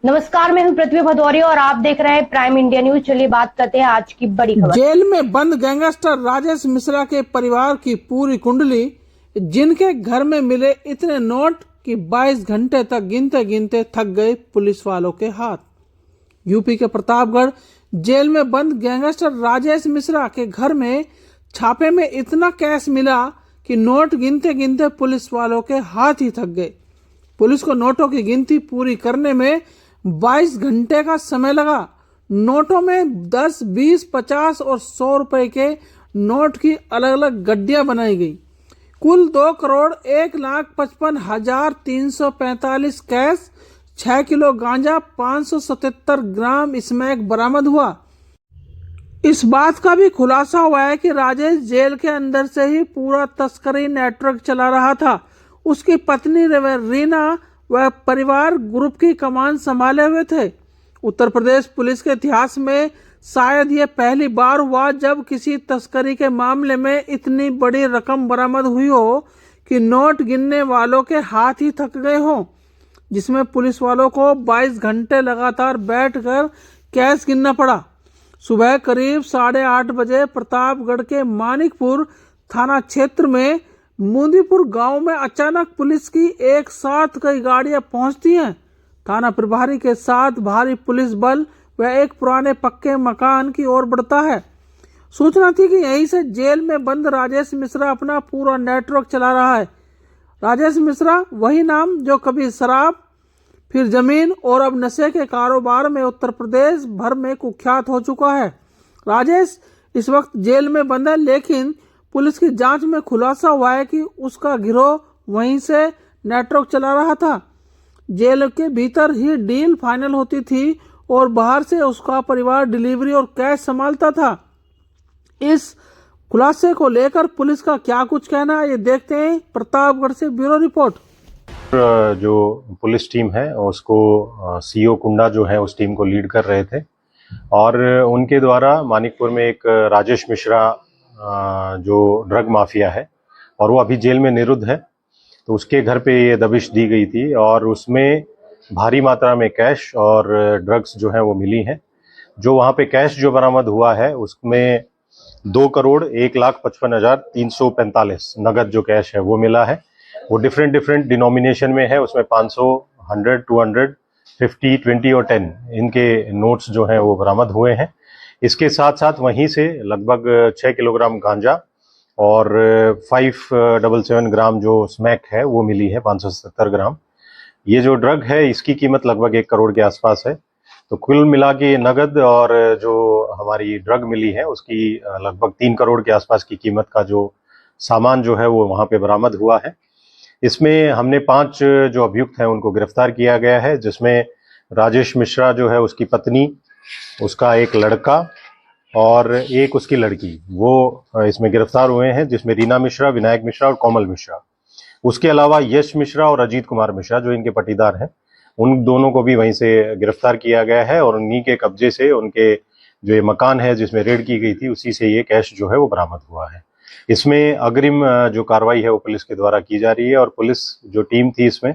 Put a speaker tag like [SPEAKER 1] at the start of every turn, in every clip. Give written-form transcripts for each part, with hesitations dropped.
[SPEAKER 1] नमस्कार, मैं हूं पृथ्वी भदौरिया और आप देख रहे हैं प्राइम इंडिया न्यूज। चलिए बात करते हैं आज की बड़ी खबर।
[SPEAKER 2] जेल में बंद गैंगस्टर राजेश मिश्रा के परिवार की पूरी कुंडली, जिनके घर में मिले इतने नोट कि 22 घंटे तक गिनते गिनते थक गए पुलिस वालों के हाथ। यूपी के प्रतापगढ़ जेल में बंद गैंगस्टर राजेश मिश्रा के घर में छापे में इतना कैश मिला कि नोट गिनते गिनते पुलिस वालों के हाथ ही थक गए। पुलिस को नोटों की गिनती पूरी करने में 22 घंटे का समय लगा। नोटों में 10, 20, 50 और 100 रुपए के नोट की अलग अलग गड्डियां बनाई गई। कुल 2,01,55,345 कैश, 6 किलो गांजा, 577 ग्राम स्मैक बरामद हुआ। इस बात का भी खुलासा हुआ है कि राजेश जेल के अंदर से ही पूरा तस्करी नेटवर्क चला रहा था। उसकी पत्नी रीना वह परिवार ग्रुप की कमान संभाले हुए थे। उत्तर प्रदेश पुलिस के इतिहास में शायद ये पहली बार हुआ जब किसी तस्करी के मामले में इतनी बड़ी रकम बरामद हुई हो कि नोट गिनने वालों के हाथ ही थक गए हों, जिसमें पुलिस वालों को 22 घंटे लगातार बैठकर कैश गिनना पड़ा। सुबह करीब 8:30 बजे प्रतापगढ़ के मानिकपुर थाना क्षेत्र में मुंदीपुर गांव में अचानक पुलिस की एक साथ कई गाड़ियां पहुंचती हैं। थाना प्रभारी के साथ भारी पुलिस बल व एक पुराने पक्के मकान की ओर बढ़ता है। सूचना थी कि यहीं से जेल में बंद राजेश मिश्रा अपना पूरा नेटवर्क चला रहा है। राजेश मिश्रा वही नाम जो कभी शराब, फिर जमीन और अब नशे के कारोबार में उत्तर प्रदेश भर में कुख्यात हो चुका है। राजेश इस वक्त जेल में बंद है, लेकिन पुलिस की जांच में खुलासा हुआ है कि उसका गिरोह वहीं से नेटवर्क चला रहा था। जेल के भीतर ही डील फाइनल होती थी और बाहर से उसका परिवार डिलीवरी और कैश संभालता था। इस खुलासे को लेकर पुलिस का क्या कुछ कहना है, ये देखते हैं। प्रतापगढ़ से ब्यूरो रिपोर्ट।
[SPEAKER 3] जो पुलिस टीम है उसको सीओ कुंडा जो है उस टीम को लीड कर रहे थे और उनके द्वारा मानिकपुर में एक राजेश मिश्रा जो ड्रग माफिया है और वो अभी जेल में निरुद्ध है, तो उसके घर पे ये दबिश दी गई थी और उसमें भारी मात्रा में कैश और ड्रग्स जो है वो मिली हैं। जो वहाँ पे कैश जो बरामद हुआ है उसमें 2,01,55,345 नगद जो कैश है वो मिला है। वो डिफरेंट डिनोमिनेशन में है। उसमें 500, 100, 200, 50, 20 और 10 इनके नोट्स जो हैं वो बरामद हुए हैं। इसके साथ साथ वहीं से लगभग 6 किलोग्राम गांजा और 577 ग्राम जो स्मैक है वो मिली है, 570 ग्राम। ये जो ड्रग है इसकी कीमत लगभग 1 करोड़ के आसपास है। तो कुल मिला के नगद और जो हमारी ड्रग मिली है उसकी लगभग 3 करोड़ के आसपास की कीमत का जो सामान जो है वो वहाँ पे बरामद हुआ है। इसमें हमने 5 जो अभियुक्त हैं उनको गिरफ्तार किया गया है, जिसमें राजेश मिश्रा जो है उसकी पत्नी, उसका एक लड़का और एक उसकी लड़की, वो इसमें गिरफ्तार हुए हैं, जिसमें रीना मिश्रा, विनायक मिश्रा और कोमल मिश्रा। उसके अलावा यश मिश्रा और अजीत कुमार मिश्रा जो इनके पटीदार हैं, उन दोनों को भी वहीं से गिरफ्तार किया गया है और उन्हीं के कब्जे से उनके जो ये मकान है जिसमें रेड की गई थी उसी से ये कैश जो है वो बरामद हुआ है। इसमें अग्रिम जो कार्रवाई है वो पुलिस के द्वारा की जा रही है और पुलिस जो टीम थी इसमें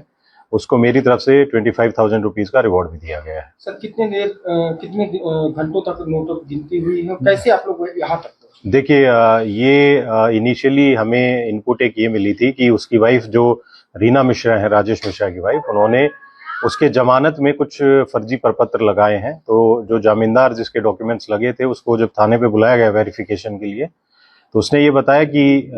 [SPEAKER 3] उसको मेरी तरफ से 25,000 रुपीज का रिवॉर्ड भी दिया गया है।
[SPEAKER 4] सर कितने घंटों तक नोटों की गिनती हुई है, कैसे आप लोग यहाँ तक?
[SPEAKER 3] देखिए, ये इनिशियली हमें इनपुट एक ये मिली थी कि उसकी वाइफ जो रीना मिश्रा है, राजेश मिश्रा की वाइफ, उन्होंने उसके जमानत में कुछ फर्जी प्रपत्र लगाए हैं। तो जो जामीनदार जिसके डॉक्यूमेंट्स लगे थे उसको जब थाने पे बुलाया गया वेरिफिकेशन के लिए, तो उसने ये बताया कि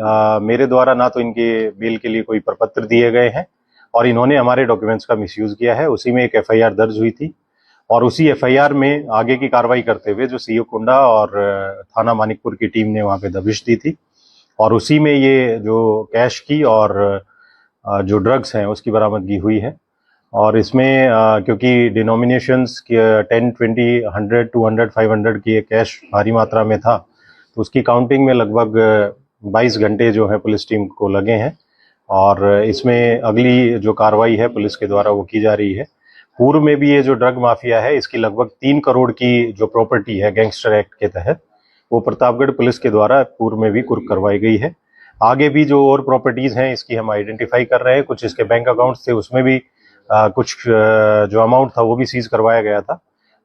[SPEAKER 3] मेरे द्वारा ना तो इनके बेल के लिए कोई प्रपत्र दिए गए हैं और इन्होंने हमारे डॉक्यूमेंट्स का मिसयूज किया है। उसी में एक एफआईआर दर्ज हुई थी और उसी एफआईआर में आगे की कार्रवाई करते हुए जो सीओ कुंडा और थाना मानिकपुर की टीम ने वहाँ पे दबिश दी थी और उसी में ये जो कैश की और जो ड्रग्स हैं उसकी बरामदगी हुई है। और इसमें क्योंकि डिनोमिनेशंस 10, 20, 100, 200, 500 की कैश भारी मात्रा में था, तो उसकी काउंटिंग में लगभग 22 घंटे जो है पुलिस टीम को लगे हैं और इसमें अगली जो कार्रवाई है पुलिस के द्वारा वो की जा रही है। पूर्व में भी ये जो ड्रग माफिया है इसकी लगभग 3 करोड़ की जो प्रॉपर्टी है गैंगस्टर एक्ट के तहत, वो प्रतापगढ़ पुलिस के द्वारा पूर्व में भी कुर्क करवाई गई है। आगे भी जो और प्रॉपर्टीज हैं इसकी हम आइडेंटिफाई कर रहे हैं। कुछ इसके बैंक अकाउंट्स थे उसमें भी कुछ जो अमाउंट था वो भी सीज करवाया गया था।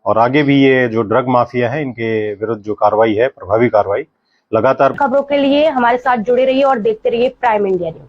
[SPEAKER 3] और आगे भी ये जो ड्रग माफिया है इनके विरुद्ध जो कार्रवाई है, प्रभावी कार्रवाई लगातार।
[SPEAKER 1] खबरों के लिए हमारे साथ जुड़े रहिए और देखते रहिए प्राइम इंडिया न्यूज।